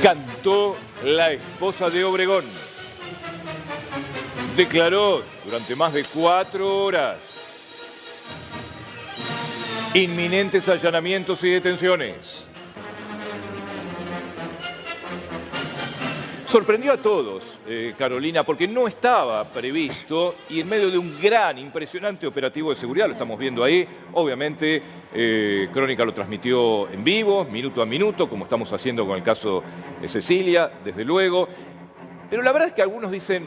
Cantó la esposa de Obregón. Declaró durante más de 4 horas. Inminentes allanamientos y detenciones. Sorprendió a todos, Carolina, porque no estaba previsto y en medio de un gran, impresionante operativo de seguridad, lo estamos viendo ahí, obviamente Crónica lo transmitió en vivo, minuto a minuto, como estamos haciendo con el caso de Cecilia, desde luego, pero la verdad es que algunos dicen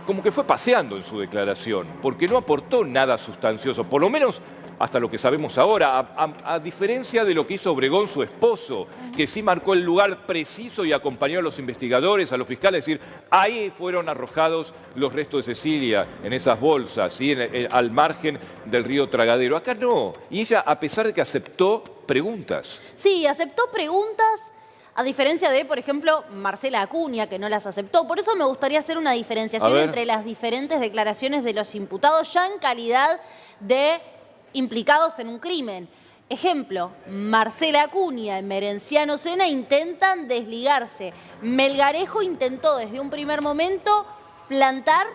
como que fue paseando en su declaración, porque no aportó nada sustancioso, por lo menos hasta lo que sabemos ahora, a diferencia de lo que hizo Obregón, su esposo, que sí marcó el lugar preciso y acompañó a los investigadores, a los fiscales, es decir, ahí fueron arrojados los restos de Cecilia, en esas bolsas, ¿sí? Al margen del río Tragadero. Acá no. Y ella, a pesar de que aceptó preguntas. Sí, aceptó preguntas, a diferencia de, por ejemplo, Marcela Acuña, que no las aceptó. Por eso me gustaría hacer una diferenciación entre las diferentes declaraciones de los imputados ya en calidad de implicados en un crimen. Ejemplo, Marcela Acuña y Merenciano Sena intentan desligarse. Melgarejo intentó desde un primer momento plantar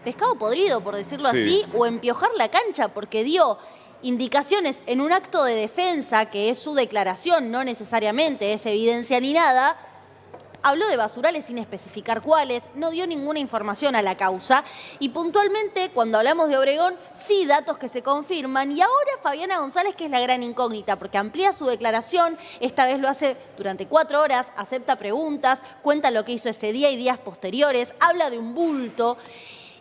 pescado podrido, por decirlo así, o empiojar la cancha, porque dio indicaciones en un acto de defensa, que es su declaración, no necesariamente es evidencia ni nada. Habló de basurales sin especificar cuáles, no dio ninguna información a la causa y puntualmente cuando hablamos de Obregón, sí datos que se confirman y ahora Fabiana González, que es la gran incógnita, porque amplía su declaración, esta vez lo hace durante 4 horas, acepta preguntas, cuenta lo que hizo ese día y días posteriores, habla de un bulto.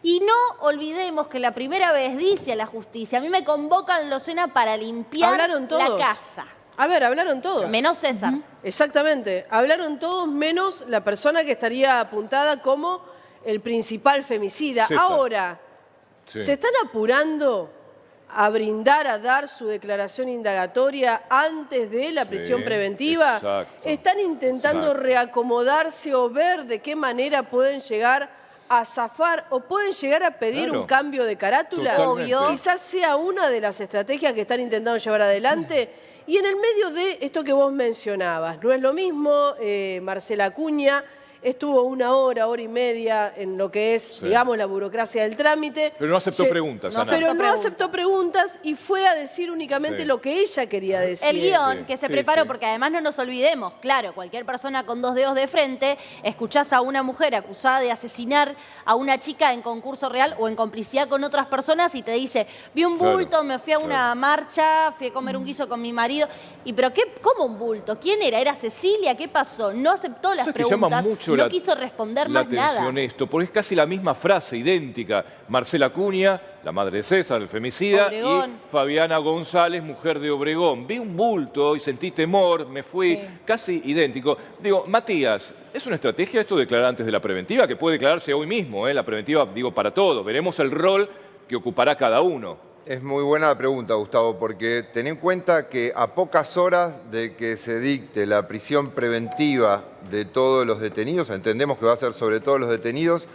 Y no olvidemos que la primera vez dice a la justicia, a mí me convocan los Sena para limpiar la casa. A ver, hablaron todos. Menos César. Exactamente. Hablaron todos menos la persona que estaría apuntada como el principal femicida. César. Ahora, ¿se están apurando a brindar, a dar su declaración indagatoria antes de la prisión preventiva? Exacto. ¿Están intentando reacomodarse o ver de qué manera pueden llegar a zafar o pueden llegar a pedir un cambio de carátula? Obvio. Quizás sea una de las estrategias que están intentando llevar adelante. Y en el medio de esto que vos mencionabas, no es lo mismo, Marcela Acuña estuvo 1 hora, 1 hora y media en lo que es, digamos, la burocracia del trámite. Pero no aceptó preguntas, Ana. Pero no aceptó preguntas y fue a decir únicamente lo que ella quería decir. El guión que se preparó, porque además no nos olvidemos, claro, cualquier persona con 2 dedos de frente, escuchás a una mujer acusada de asesinar a una chica en concurso real o en complicidad con otras personas y te dice, vi un bulto, me fui a una marcha, fui a comer un guiso con mi marido. ¿Y pero qué? ¿Cómo un bulto? ¿Quién era? ¿Era Cecilia? ¿Qué pasó? No aceptó las preguntas, no quiso responder más nada. Esto, porque es casi la misma frase, idéntica. Marcela Acuña, la madre de César, el femicida, Obregón. y Fabiana González, mujer de Obregón. Vi un bulto y sentí temor, me fui, casi idéntico. Digo, Matías, ¿es una estrategia esto de declarar antes de la preventiva? Que puede declararse hoy mismo, la preventiva, digo, para todo. Veremos el rol que ocupará cada uno. Es muy buena la pregunta, Gustavo, porque ten en cuenta que a pocas horas de que se dicte la prisión preventiva de todos los detenidos, entendemos que va a ser sobre todos los detenidos,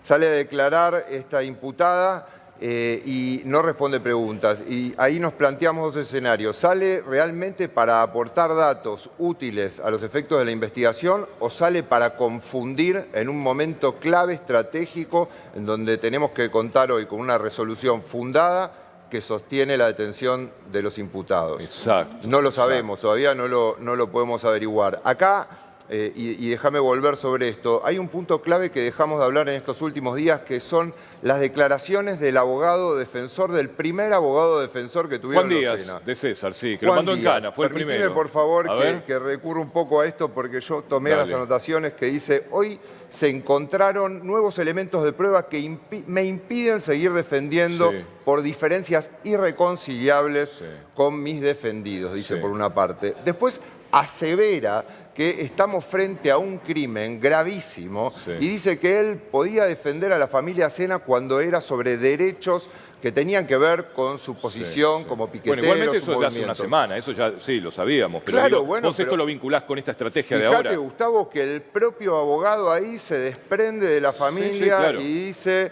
sale a declarar esta imputada y no responde preguntas. Y ahí nos planteamos 2 escenarios. ¿Sale realmente para aportar datos útiles a los efectos de la investigación o sale para confundir en un momento clave estratégico en donde tenemos que contar hoy con una resolución fundada que sostiene la detención de los imputados? Exacto. No lo sabemos, todavía no lo podemos averiguar. Acá, y déjame volver sobre esto, hay un punto clave que dejamos de hablar en estos últimos días, que son las declaraciones del abogado defensor, del primer abogado defensor que tuvieron Juan los Díaz, Sena. de César, sí, que lo mandó en cana, fue el primero. Permitime, por favor, A que recurra un poco a esto, porque yo tomé las anotaciones que dice, hoy se encontraron nuevos elementos de prueba que me impiden seguir defendiendo por diferencias irreconciliables con mis defendidos, dice por una parte. Después asevera que estamos frente a un crimen gravísimo y dice que él podía defender a la familia Sena cuando era sobre derechos que tenían que ver con su posición como piquetero. Bueno, igualmente eso ya hace una semana, eso ya sí lo sabíamos, pero claro, digo, bueno, vos esto lo vinculás con esta estrategia de fíjate, ahora. Gustavo, que el propio abogado ahí se desprende de la familia y dice,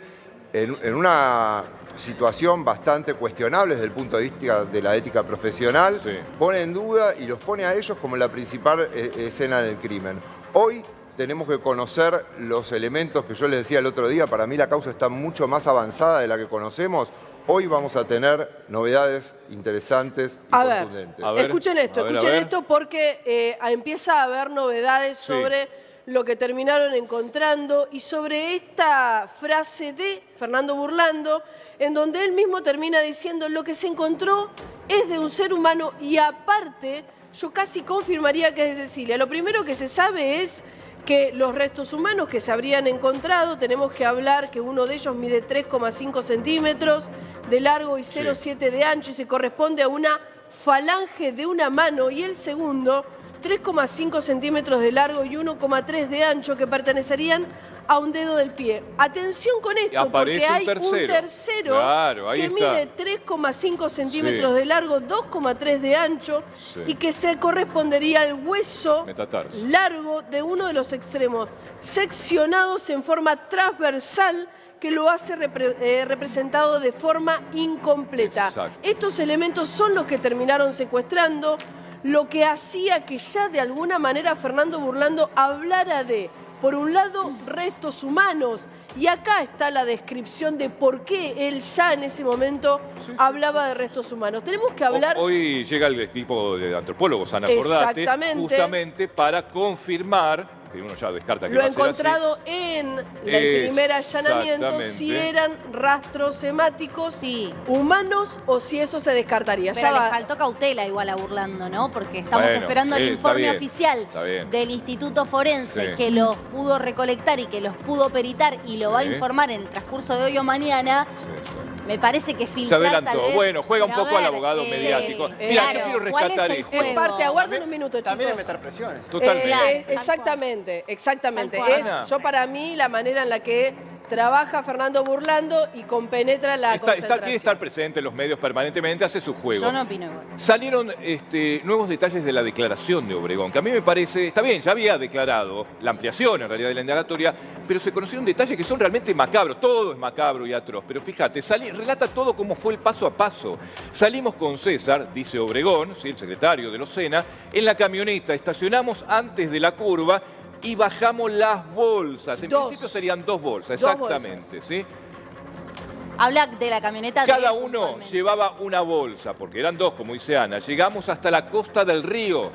en una situación bastante cuestionable desde el punto de vista de la ética profesional, pone en duda y los pone a ellos como la principal escena del crimen. Hoy tenemos que conocer los elementos que yo les decía el otro día. Para mí la causa está mucho más avanzada de la que conocemos. Hoy vamos a tener novedades interesantes y contundentes. A ver, escuchen esto porque empieza a haber novedades sobre lo que terminaron encontrando y sobre esta frase de Fernando Burlando, en donde él mismo termina diciendo lo que se encontró es de un ser humano y aparte yo casi confirmaría que es de Cecilia. Lo primero que se sabe es que los restos humanos que se habrían encontrado, tenemos que hablar que uno de ellos mide 3,5 centímetros de largo y 0,7 de ancho y se corresponde a una falange de una mano, y el segundo 3,5 centímetros de largo y 1,3 de ancho que pertenecerían a un dedo del pie. Atención con esto, porque hay un tercero que mide 3,5 centímetros de largo, 2,3 de ancho y que se correspondería al hueso largo de uno de los extremos, seccionados en forma transversal, que lo hace representado de forma incompleta. Estos elementos son los que terminaron secuestrando, lo que hacía que ya de alguna manera Fernando Burlando hablara de, por un lado, restos humanos, y acá está la descripción de por qué él ya en ese momento hablaba de restos humanos. Tenemos que hablar... Hoy llega el equipo de antropólogos, Ana Cordate, justamente para confirmar, que uno ya descarta que lo va a ser encontrado así, en el primer allanamiento, si eran rastros hemáticos humanos o si eso se descartaría. Pero le faltó cautela igual a Burlando, ¿no? Porque estamos esperando el informe oficial del Instituto Forense que los pudo recolectar y que los pudo peritar y lo va a informar en el transcurso de hoy o mañana. Me parece que filtrar se adelantó. Tal vez, bueno, juega un poco al abogado mediático. Mira, yo quiero rescatar esto. En parte, aguarden un minuto, chicos. También es meter presiones. Totalmente. Exactamente. Yo para mí la manera en la que trabaja Fernando Burlando y compenetra la concentración. Quiere estar presente en los medios permanentemente, hace su juego. Yo no opino igual. Salieron nuevos detalles de la declaración de Obregón, que a mí me parece, está bien, ya había declarado la ampliación en realidad de la indagatoria, pero se conocieron detalles que son realmente macabros. Todo es macabro y atroz, pero fíjate, relata todo cómo fue el paso a paso. Salimos con César, dice Obregón, ¿sí?, el secretario de los SENA, en la camioneta, estacionamos antes de la curva y bajamos las bolsas. En principio serían 2 bolsas, exactamente, ¿sí? Habla de la camioneta. Cada uno llevaba una bolsa, porque eran 2, como dice Ana. Llegamos hasta la costa del río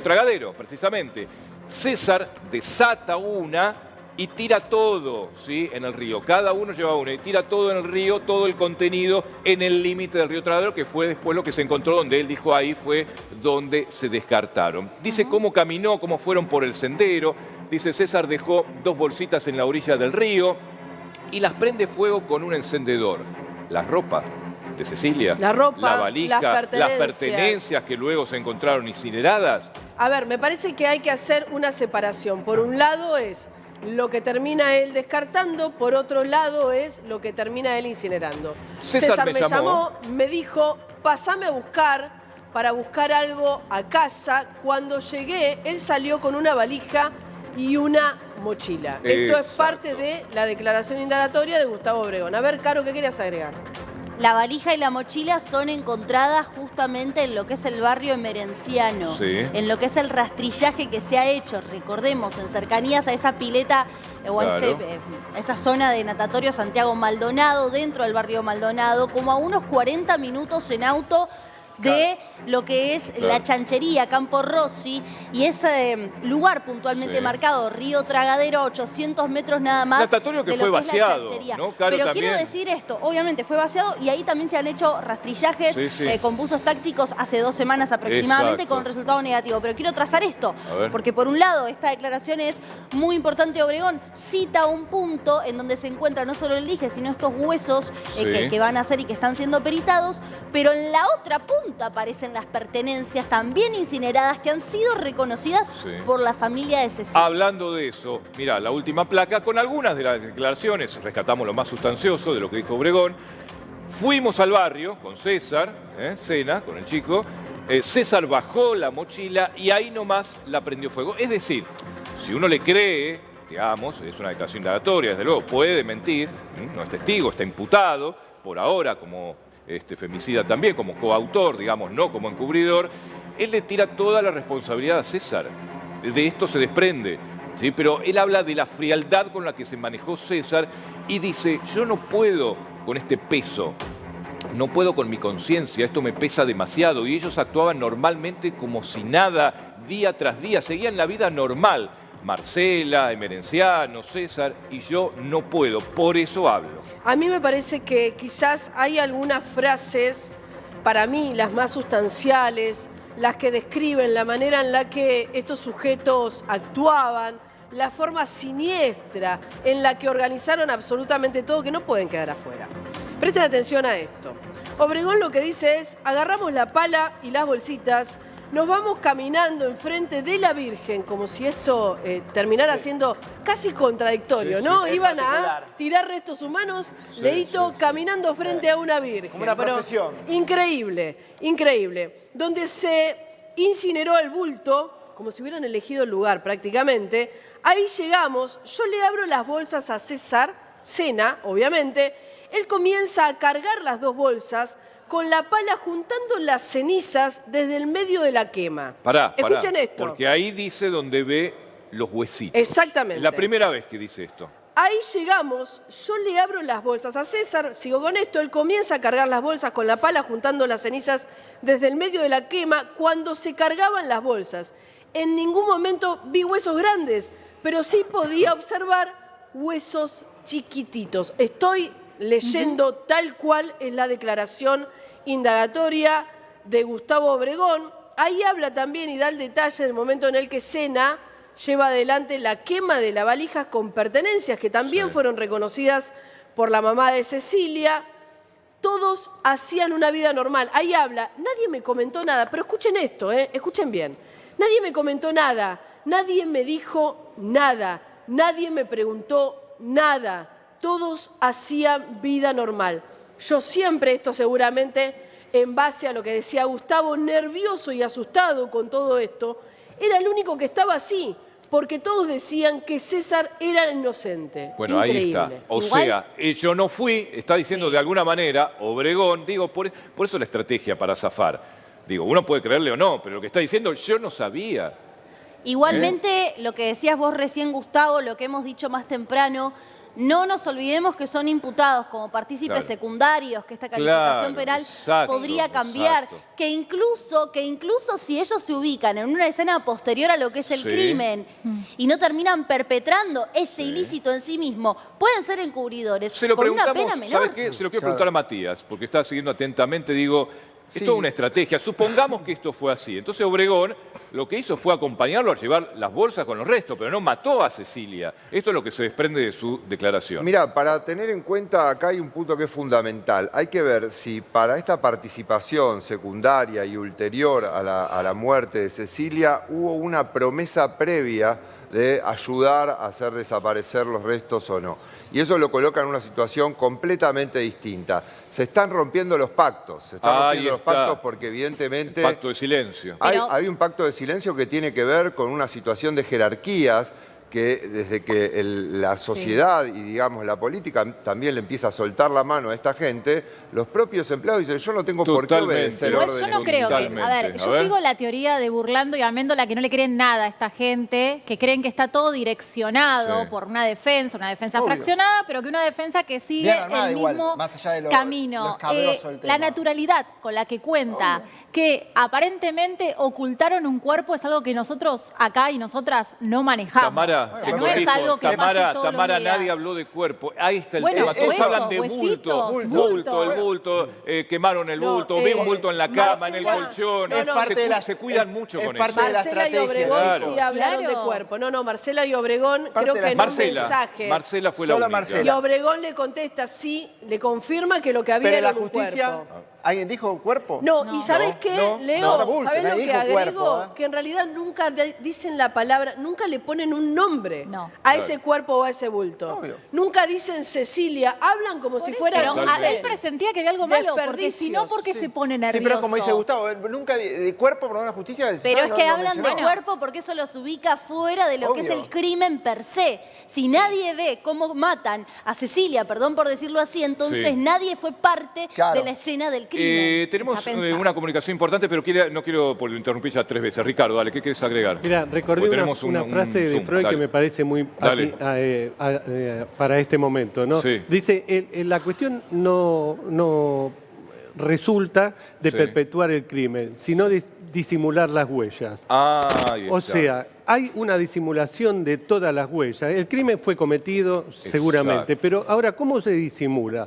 Tragadero, precisamente. César desata una y tira todo, ¿sí?, en el río. Cada uno lleva una y tira todo en el río, todo el contenido en el límite del río Tragadero, que fue después lo que se encontró, donde él dijo ahí fue donde se descartaron. Dice cómo caminó, cómo fueron por el sendero. Dice, César dejó 2 bolsitas en la orilla del río y las prende fuego con un encendedor. La ropa de Cecilia, la valija, las pertenencias que luego se encontraron incineradas. A ver, me parece que hay que hacer una separación. Por un lado es lo que termina él descartando, por otro lado es lo que termina él incinerando. César me llamó, me dijo, pasame a buscar, para buscar algo a casa. Cuando llegué, él salió con una valija y una mochila. Esto es parte de la declaración indagatoria de Gustavo Obregón. A ver, Caro, ¿qué querías agregar? La valija y la mochila son encontradas justamente en lo que es el barrio emerenciano, en lo que es el rastrillaje que se ha hecho, recordemos, en cercanías a esa pileta o a esa zona de natatorio Santiago Maldonado, dentro del barrio Maldonado, como a unos 40 minutos en auto de lo que es la chanchería, Campo Rossi, y ese lugar puntualmente marcado, Río Tragadero, 800 metros nada más. Natatorio que fue vaciado, ¿no? Claro, pero quiero decir esto, obviamente fue vaciado y ahí también se han hecho rastrillajes con buzos tácticos hace 2 semanas aproximadamente con resultado negativo. Pero quiero trazar esto, porque por un lado esta declaración es muy importante. Obregón cita un punto en donde se encuentra no solo el dije, sino estos huesos que van a ser y que están siendo peritados, pero en la otra punta aparecen las pertenencias también incineradas que han sido reconocidas por la familia de Cecilia. Hablando de eso, mirá, la última placa, con algunas de las declaraciones, rescatamos lo más sustancioso de lo que dijo Obregón. Fuimos al barrio con César, Sena, con el chico. César bajó la mochila y ahí nomás la prendió fuego. Es decir, si uno le cree, digamos, es una declaración indagatoria, desde luego, puede mentir, no es testigo, está imputado, por ahora como femicida también, como coautor, digamos, no como encubridor, él le tira toda la responsabilidad a César. de esto se desprende. ¿Sí? Pero él habla de la frialdad con la que se manejó César y dice, yo no puedo con este peso, no puedo con mi conciencia, esto me pesa demasiado. Y ellos actuaban normalmente como si nada, día tras día, seguían la vida normal. Marcela, Emerenciano, César, y yo no puedo, por eso hablo. A mí me parece que quizás hay algunas frases, para mí las más sustanciales, las que describen la manera en la que estos sujetos actuaban, la forma siniestra en la que organizaron absolutamente todo, que no pueden quedar afuera. Presten atención a esto. Obregón lo que dice es, agarramos la pala y las bolsitas, nos vamos caminando enfrente de la Virgen, como si esto terminara siendo casi contradictorio, ¿no? Iban a tirar restos humanos, Leito, caminando frente a una Virgen. Como una procesión. Increíble, increíble. Donde se incineró el bulto, como si hubieran elegido el lugar prácticamente. Ahí llegamos, yo le abro las bolsas a César, cena, obviamente. Él comienza a cargar las dos bolsas, con la pala juntando las cenizas desde el medio de la quema. Escuchen esto. Porque ahí dice donde ve los huesitos. Exactamente. Es la primera vez que dice esto. Ahí llegamos, yo le abro las bolsas a César, sigo con esto, él comienza a cargar las bolsas con la pala juntando las cenizas desde el medio de la quema cuando se cargaban las bolsas. En ningún momento vi huesos grandes, pero sí podía observar huesos chiquititos. Estoy leyendo tal cual es la declaración indagatoria de Gustavo Obregón. Ahí habla también y da el detalle del momento en el que Sena lleva adelante la quema de la valija con pertenencias que también fueron reconocidas por la mamá de Cecilia. Todos hacían una vida normal. Ahí habla, nadie me comentó nada, pero escuchen esto, escuchen bien. Nadie me comentó nada, nadie me dijo nada, nadie me preguntó nada. Todos hacían vida normal. Yo siempre, esto seguramente en base a lo que decía Gustavo, nervioso y asustado con todo esto, era el único que estaba así, porque todos decían que César era inocente. Bueno, increíble. ahí está. O sea, yo no fui, está diciendo de alguna manera, Obregón, digo, por eso la estrategia para zafar. Digo, uno puede creerle o no, pero lo que está diciendo, yo no sabía. Igualmente, lo que decías vos recién, Gustavo, lo que hemos dicho más temprano, no nos olvidemos que son imputados como partícipes secundarios, que esta calificación penal podría cambiar, que incluso si ellos se ubican en una escena posterior a lo que es el crimen y no terminan perpetrando ese ilícito en sí mismo, pueden ser encubridores por una pena menor. ¿Sabe qué? Se lo quiero preguntar a Matías, porque está siguiendo atentamente, digo... Es toda una estrategia. Supongamos que esto fue así. Entonces Obregón lo que hizo fue acompañarlo a llevar las bolsas con los restos, pero no mató a Cecilia. Esto es lo que se desprende de su declaración. Mira, para tener en cuenta, acá hay un punto que es fundamental. Hay que ver si para esta participación secundaria y ulterior a la muerte de Cecilia hubo una promesa previa de ayudar a hacer desaparecer los restos o no. Y eso lo coloca en una situación completamente distinta. Se están rompiendo los pactos. Se están rompiendo los pactos porque evidentemente... El pacto de silencio. Hay un pacto de silencio que tiene que ver con una situación de jerarquías que desde que la sociedad y digamos la política también le empieza a soltar la mano a esta gente, los propios empleados dicen, yo no tengo por qué obedecer órdenes. Yo no creo que... A ver, yo sigo la teoría de Burlando y Améndola, que no le creen nada a esta gente, que creen que está todo direccionado por una defensa fraccionada, pero que una defensa que sigue el mismo camino. La naturalidad con la que cuenta que aparentemente ocultaron un cuerpo es algo que nosotros acá y nosotras no manejamos. Tamara, no es algo que pase todos los días. Nadie habló de cuerpo. Ahí está el Bueno, tema. Todos eso, hablan de bulto. El bulto, quemaron el bulto, vi un bulto en la cama, en el colchón. Se cuidan mucho con eso. Marcela y Obregón sí hablaron de cuerpo. No, Marcela y Obregón creo que en un mensaje. Marcela fue la única. Y Obregón le contesta sí, le confirma que lo que había era un cuerpo. ¿Alguien dijo cuerpo? No, y ¿sabés qué, Leo? ¿Sabés lo que agregó? Que en realidad nunca dicen la palabra, nunca le ponen un nombre a ese cuerpo o a ese bulto. Nunca dicen Cecilia, hablan como si fuera... Pero él presentía que había algo malo, porque si no, ¿por qué se pone nervioso? Sí, pero como dice Gustavo, nunca de cuerpo por una justicia... Pero es que hablan de cuerpo porque eso los ubica fuera de lo que es el crimen per se. Si nadie ve cómo matan a Cecilia, perdón por decirlo así, entonces nadie fue parte de la escena del crimen. Tenemos está pensado. una comunicación importante, pero no quiero interrumpir ya 3 veces. Ricardo, dale, ¿qué quieres agregar? Mira, recordé una frase de Zoom, Freud dale. que me parece muy para este momento, ¿no? Sí. Dice, la cuestión no resulta de perpetuar el crimen, sino de disimular las huellas. Ahí O está. sea, hay una disimulación de todas las huellas. El crimen fue cometido seguramente, pero ahora, ¿cómo se disimula?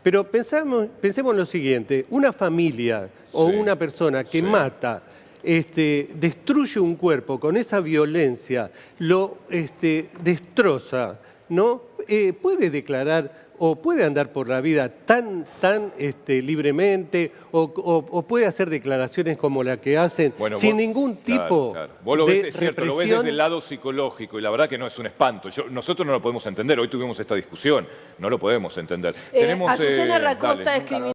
Pero pensemos en lo siguiente, una familia o una persona que mata, destruye un cuerpo con esa violencia, lo destroza, ¿no? Puede declarar o puede andar por la vida tan libremente o puede hacer declaraciones como la que hacen sin ningún tipo Vos lo de ves, es cierto, lo ves represión. desde el lado psicológico y la verdad que no es un espanto. Nosotros no lo podemos entender. Hoy tuvimos esta discusión, no lo podemos entender. Azucena Racosta escribió